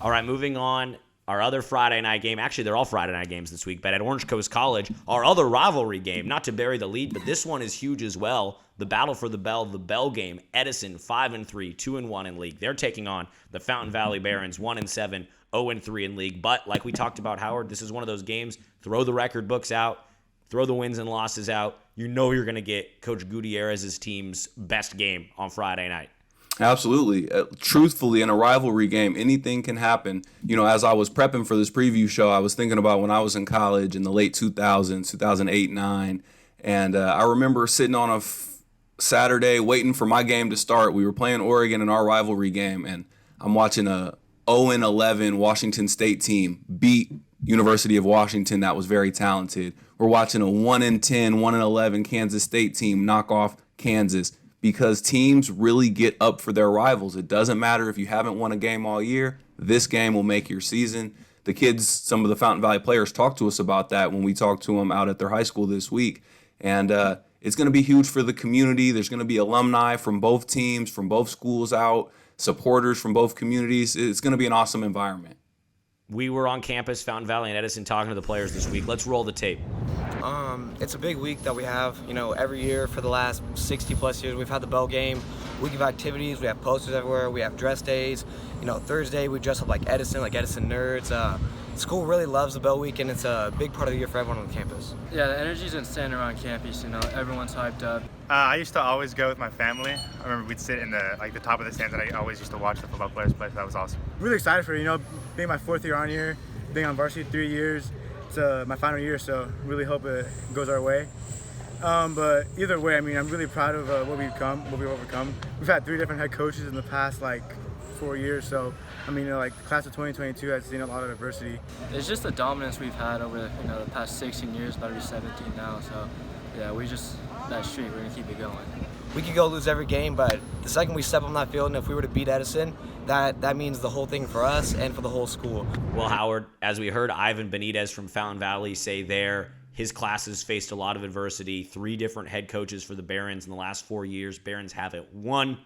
All right, moving on. Our other Friday night game, actually they're all Friday night games this week, but at Orange Coast College, our other rivalry game, not to bury the lead, but this one is huge as well. The battle for the bell game. Edison 5-3, 2-1 in league. They're taking on the Fountain Valley Barons 1-7, 0-3 in league. But like we talked about, Howard, this is one of those games. Throw the record books out, throw the wins and losses out. You know you're going to get Coach Gutierrez's team's best game on Friday night. Absolutely. Truthfully, in a rivalry game, anything can happen. You know, as I was prepping for this preview show, I was thinking about when I was in college in the late 2000s, 2008, 9. And I remember sitting on a Saturday waiting for my game to start. We were playing Oregon in our rivalry game, and I'm watching a 0-11 Washington State team beat University of Washington that was very talented. We're watching a 1-10, 1-11 Kansas State team knock off Kansas. Because teams really get up for their rivals. It doesn't matter if you haven't won a game all year. This game will make your season. The kids, some of the Fountain Valley players, talked to us about that when we talked to them out at their high school this week. And it's going to be huge for the community. There's going to be alumni from both teams, from both schools out, supporters from both communities. It's going to be an awesome environment. We were on campus, Fountain Valley and Edison, talking to the players this week. Let's roll the tape. It's a big week that we have. You know, every year for the last 60-plus years, we've had the bell game, week of activities. We have posters everywhere. We have dress days. You know, Thursday we dress up like Edison nerds. School really loves the bell week, and it's a big part of the year for everyone on campus. Yeah, the energy's insane around campus. You know, everyone's hyped up. I used to always go with my family. I remember we'd sit in the top of the stands, and I always used to watch the football players play. So that was awesome. Really excited for it, being my fourth year on here, being on varsity 3 years. It's my final year, so really hope it goes our way. But either way, I'm really proud of what we've overcome. We've had 3 different head coaches in the past 4 years, so the class of 2022 has seen a lot of adversity. It's just the dominance we've had over the past 16 years, about to be 17 now. So yeah, that streak, we're gonna keep it going. We could go lose every game, but the second we step on that field, and if we were to beat Edison, that means the whole thing for us and for the whole school. Well, Howard, as we heard Ivan Benitez from Fountain Valley say his classes faced a lot of adversity. 3 different head coaches for the Barons in the last 4 years. Barons haven't won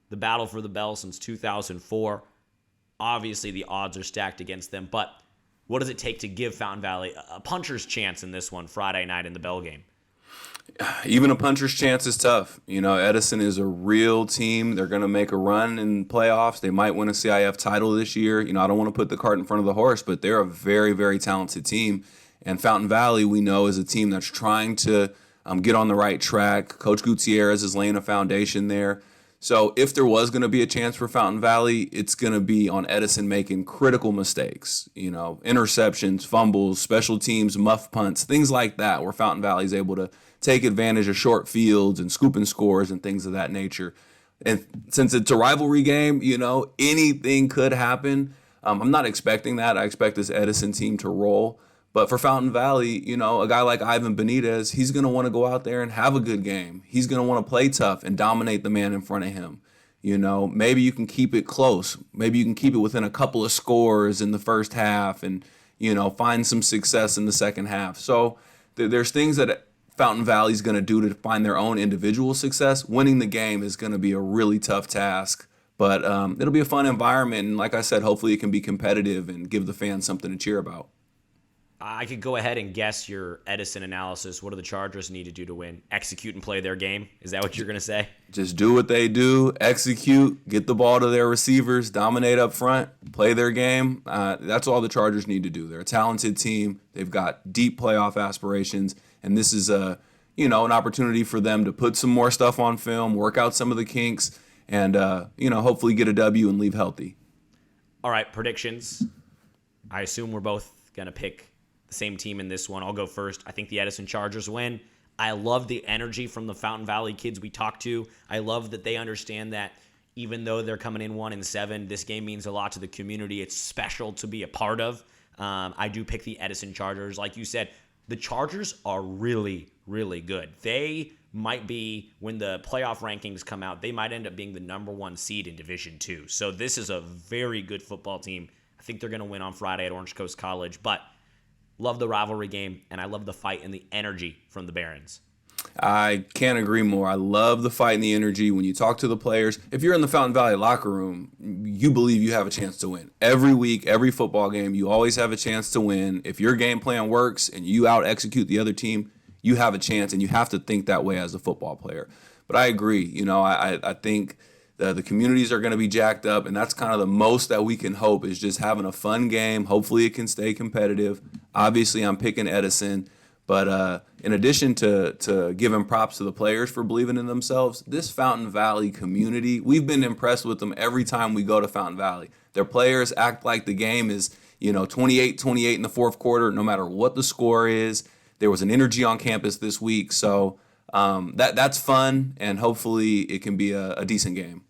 the battle for the bell since 2004. Obviously, the odds are stacked against them, but what does it take to give Fountain Valley a puncher's chance in this one Friday night in the bell game? Even a puncher's chance is tough. Edison is a real team. They're going to make a run in playoffs. They might win a CIF title this year. I don't want to put the cart in front of the horse, but they're a very, very talented team. And Fountain Valley, we know, is a team that's trying to get on the right track. Coach Gutierrez is laying a foundation there. So if there was going to be a chance for Fountain Valley, it's going to be on Edison making critical mistakes, interceptions, fumbles, special teams, muff punts, things like that, where Fountain Valley is able to take advantage of short fields and scooping scores and things of that nature. And since it's a rivalry game, anything could happen. I'm not expecting that. I expect this Edison team to roll. But for Fountain Valley, a guy like Ivan Benitez, he's going to want to go out there and have a good game. He's going to want to play tough and dominate the man in front of him. Maybe you can keep it close. Maybe you can keep it within a couple of scores in the first half and, find some success in the second half. So there's things that Fountain Valley's going to do to find their own individual success. Winning the game is going to be a really tough task. But it'll be a fun environment. And like I said, hopefully it can be competitive and give the fans something to cheer about. I could go ahead and guess your Edison analysis. What do the Chargers need to do to win? Execute and play their game? Is that what you're going to say? Just do what they do, execute, get the ball to their receivers, dominate up front, play their game. That's all the Chargers need to do. They're a talented team. They've got deep playoff aspirations, and this is an opportunity for them to put some more stuff on film, work out some of the kinks, and hopefully get a W and leave healthy. All right, predictions. I assume we're both going to pick the same team in this one. I'll go first. I think the Edison Chargers win. I love the energy from the Fountain Valley kids we talked to. I love that they understand that even though they're coming in 1-7, this game means a lot to the community. It's special to be a part of. I do pick the Edison Chargers. Like you said, the Chargers are really, really good. They might be, when the playoff rankings come out, they might end up being the number 1 seed in Division II. So this is a very good football team. I think they're going to win on Friday at Orange Coast College, but love the rivalry game, and I love the fight and the energy from the Barons. I can't agree more. I love the fight and the energy. When you talk to the players, if you're in the Fountain Valley locker room, you believe you have a chance to win. Every week, every football game, you always have a chance to win. If your game plan works and you out-execute the other team, you have a chance, and you have to think that way as a football player. But I agree. I think the communities are going to be jacked up, and that's kind of the most that we can hope is just having a fun game. Hopefully it can stay competitive. Obviously, I'm picking Edison. But in addition to giving props to the players for believing in themselves, this Fountain Valley community, we've been impressed with them every time we go to Fountain Valley. Their players act like the game is, 28-28 in the fourth quarter, no matter what the score is. There was an energy on campus this week, so that's fun, and hopefully it can be a decent game.